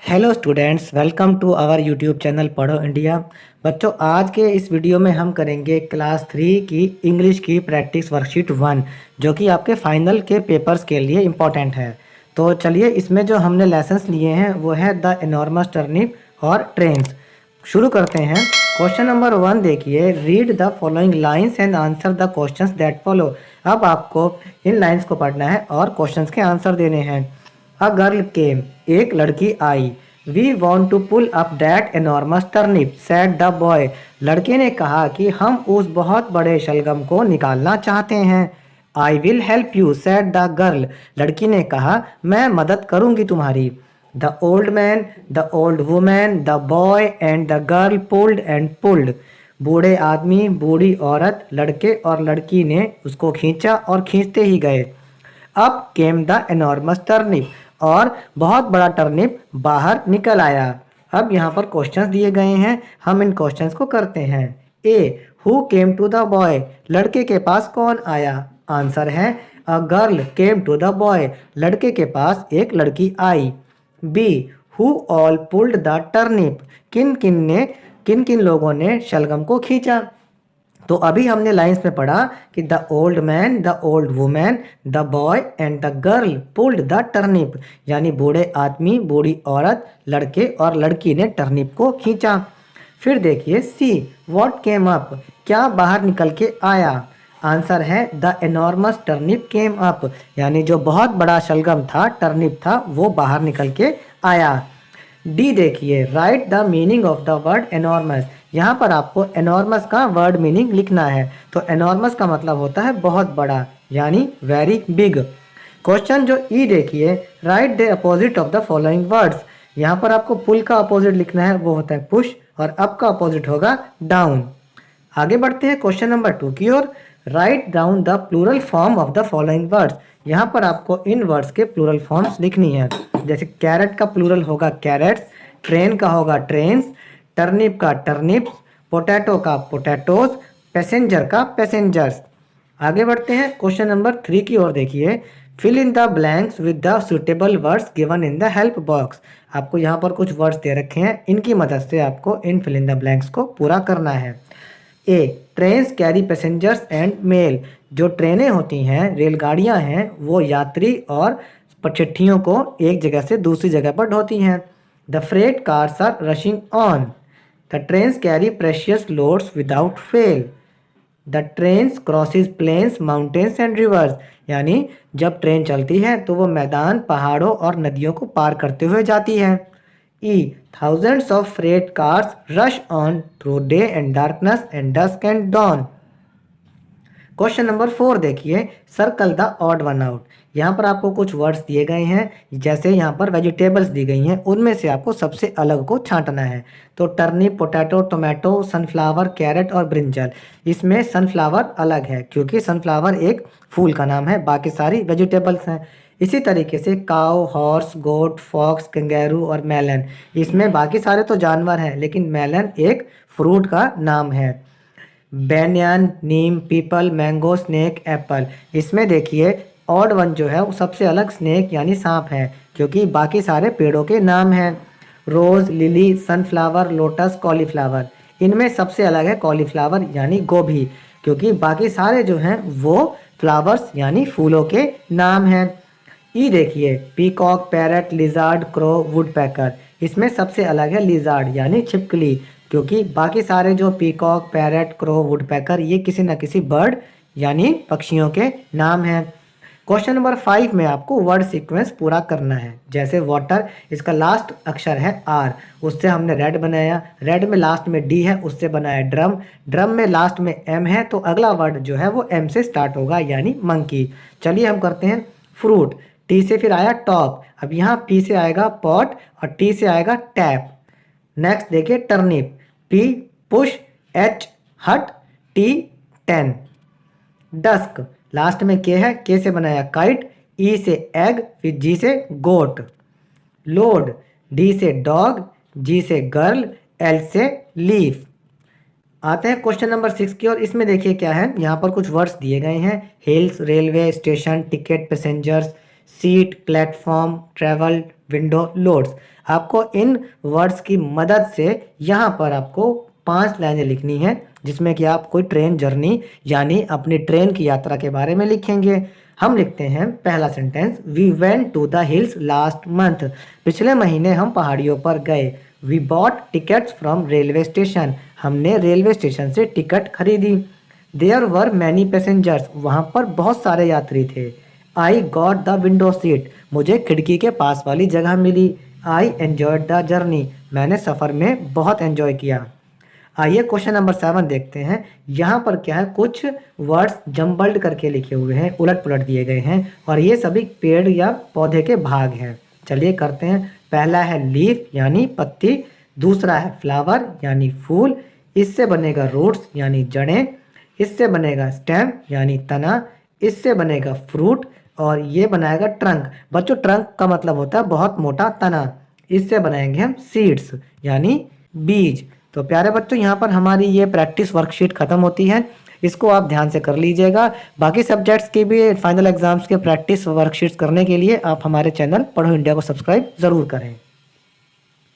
Hello students, welcome to our YouTube channel Padho India. बच्चों, आज के इस वीडियो में हम करेंगे क्लास 3 की इंग्लिश की प्रैक्टिस वर्कशीट 1, जो कि आपके फाइनल के पेपर्स के लिए इम्पोर्टेंट है। तो चलिए, इसमें जो हमने लेसन्स लिए हैं वो है द एनॉर्मस टर्निप और ट्रेन्स। शुरू करते हैं। क्वेश्चन नंबर 1 देखिए, read the following lines and answer the questions that follow. अब आपको इन लाइन्स को पढ़ना है और क्वेश्चंस के आंसर देने हैं। अ गर्ल केम, एक लड़की आई। We want to pull up that enormous turnip, said the boy. लड़के ने कहा कि हम उस बहुत बड़े शलगम को निकालना चाहते हैं। I will help you, said the girl. लड़की ने कहा, मैं मदद करूंगी तुम्हारी। The old man, the old woman, the boy and the girl pulled and pulled. बूढ़े आदमी, बूढ़ी औरत, लड़के और लड़की ने उसको खींचा और खींचते ही गए। अब केम द एनॉर्मस टर्निप, और बहुत बड़ा टर्निप बाहर निकल आया। अब यहाँ पर क्वेश्चंस दिए गए हैं, हम इन क्वेश्चंस को करते हैं। A, who came to the boy, लड़के के पास कौन आया? आंसर है a girl came to the boy, लड़के के पास एक लड़की आई। B, who all pulled the turnip, किन किन लोगों ने शलगम को खींचा? तो अभी हमने लाइंस में पढ़ा कि the old man, the old women, the boy and the girl pulled the turnip, यानी बूढ़े आदमी, बूढ़ी औरत, लड़के और लड़की ने टर्निप को खींचा। फिर देखिए सी, व्हाट केम अप, क्या बाहर निकल के आया? आंसर है the enormous turnip came up, यानी जो बहुत बड़ा शलगम था, टर्निप था, वो बाहर निकल के आया। डी देखिए, right the meaning of the word enormous. यहाँ पर आपको एनॉर्मस का वर्ड मीनिंग लिखना है। तो एनॉर्मस का मतलब होता है बहुत बड़ा, यानी वेरी बिग। क्वेश्चन जो ई देखिए, right the opposite of the following words. यहाँ पर आपको पुल का अपोजिट लिखना है, वो होता है पुश, और अप का अपोजिट होगा डाउन। आगे बढ़ते हैं क्वेश्चन नंबर 2 की ओर। Write down the plural form of the following words. यहाँ पर आपको इन वर्ड्स के प्लूरल फॉर्म्स लिखनी है। जैसे कैरेट का प्लूरल होगा कैरेट्स, ट्रेन का होगा ट्रेन्स, टर्निप का टर्निप्स, पोटैटो का पोटैटोज, पैसेंजर का पैसेंजर्स। आगे बढ़ते हैं क्वेश्चन नंबर 3 की ओर देखिए। Fill in the blanks with the suitable words given in the help box. आपको यहाँ पर कुछ वर्ड्स दे रखे हैं, इनकी मदद से आपको इन फिल इन द ब्लैंक्स को पूरा करना है। A, trains carry passengers and mail. जो ट्रेनें होती हैं, रेलगाड़ियां हैं, वो यात्री और चिट्ठियों को एक जगह से दूसरी जगह पर ढोती हैं। The freight cars are rushing on. The trains carry precious loads without fail. The trains crosses plains, mountains and rivers. यानी जब ट्रेन चलती है तो वो मैदान, पहाड़ों और नदियों को पार करते हुए जाती है। E, thousands of freight cars rush on through day and darkness and dusk and dawn. Question number 4 देखिए, circle the odd one out. यहाँ पर आपको कुछ वर्ड्स दिए गए हैं, जैसे यहाँ पर वेजिटेबल्स दी गई हैं, उनमें से आपको सबसे अलग को छांटना है। तो turnip, potato, tomato, sunflower, carrot और ब्रिंजल। इसमें सनफ्लावर अलग है क्योंकि सनफ्लावर एक फूल का नाम है, बाकी सारी वेजिटेबल्स हैं। इसी तरीके से काउ, हॉर्स, गोट, फॉक्स, कंगैरू और मेलन। इसमें बाकी सारे तो जानवर हैं, लेकिन मेलन एक फ्रूट का नाम है। बैनियन, नीम, पीपल, मैंगो, स्नेक, एप्पल। इसमें देखिए ऑड वन जो है वो सबसे अलग स्नेक यानी सांप है, क्योंकि बाकी सारे पेड़ों के नाम हैं। रोज, लिली, सनफ्लावर, लोटस, कॉलीफ्लावर। इनमें सबसे अलग है कॉलीफ्लावर यानी गोभी, क्योंकि बाकी सारे जो हैं वो फ्लावर्स यानी फूलों के नाम हैं। ई देखिए, peacock, parrot, lizard, crow, woodpecker. इसमें सबसे अलग है लिजार्ड यानी छिपकली, क्योंकि बाकी सारे जो पीकॉक, पैरट, क्रो, वुडपेकर, ये किसी न किसी बर्ड यानी पक्षियों के नाम हैं। क्वेश्चन नंबर 5 में आपको वर्ड सीक्वेंस पूरा करना है। जैसे वाटर, इसका लास्ट अक्षर है आर, उससे हमने रेड बनाया। रेड में लास्ट में डी है, उससे बनाया ड्रम। ड्रम में लास्ट में एम है, तो अगला वर्ड जो है वो एम से स्टार्ट होगा यानी मंकी। चलिए हम करते हैं फ्रूट। टी से फिर आया टॉप, अब यहाँ पी से आएगा पॉट और टी से आएगा टैप। नेक्स्ट देखिए टर्निप, पी पुश, एच हट, टी 10। डस्क, लास्ट में के है, के से बनाया काइट, ई से एग, फिर जी से गोट। लोड, डी से डॉग, जी से गर्ल, एल से लीफ। आते हैं क्वेश्चन नंबर 6 की और इसमें देखिए क्या है, यहाँ पर कुछ वर्ड्स दिए गए हैं। Hills, railway station, ticket, passengers. Seat, platform, travel, window, loads. आपको इन वर्ड्स की मदद से यहाँ पर आपको 5 लाइनें लिखनी है, जिसमें कि आप कोई ट्रेन जर्नी यानी अपनी ट्रेन की यात्रा के बारे में लिखेंगे। हम लिखते हैं पहला sentence, we went to the hills last month. पिछले महीने हम पहाड़ियों पर गए। We bought tickets from railway station. हमने रेलवे स्टेशन से टिकट खरीदी। There were many passengers. वहाँ पर बहुत सारे यात्री थे। I got the window seat. मुझे खिड़की के पास वाली जगह मिली। I enjoyed the journey. मैंने सफ़र में बहुत एंजॉय किया। आइए क्वेश्चन नंबर 7 देखते हैं। यहाँ पर क्या है, कुछ वर्ड्स जम्बल्ड करके लिखे हुए हैं, उलट पुलट दिए गए हैं और ये सभी पेड़ या पौधे के भाग हैं। चलिए करते हैं। पहला है लीफ यानी पत्ती, दूसरा है फ्लावर यानी फूल, इससे बनेगा रूट्स यानी जड़ें, इससे बनेगा स्टेम यानी तना, इससे बनेगा फ्रूट और ये बनाएगा ट्रंक। बच्चों ट्रंक का मतलब होता है बहुत मोटा तना। इससे बनाएंगे हम सीड्स यानी बीज। तो प्यारे बच्चों यहाँ पर हमारी ये प्रैक्टिस वर्कशीट खत्म होती है। इसको आप ध्यान से कर लीजिएगा। बाकी सब्जेक्ट्स के भी फाइनल एग्जाम्स के प्रैक्टिस वर्कशीट्स करने के लिए आप हमारे चैनल पढ़ो इंडिया को सब्सक्राइब ज़रूर करें।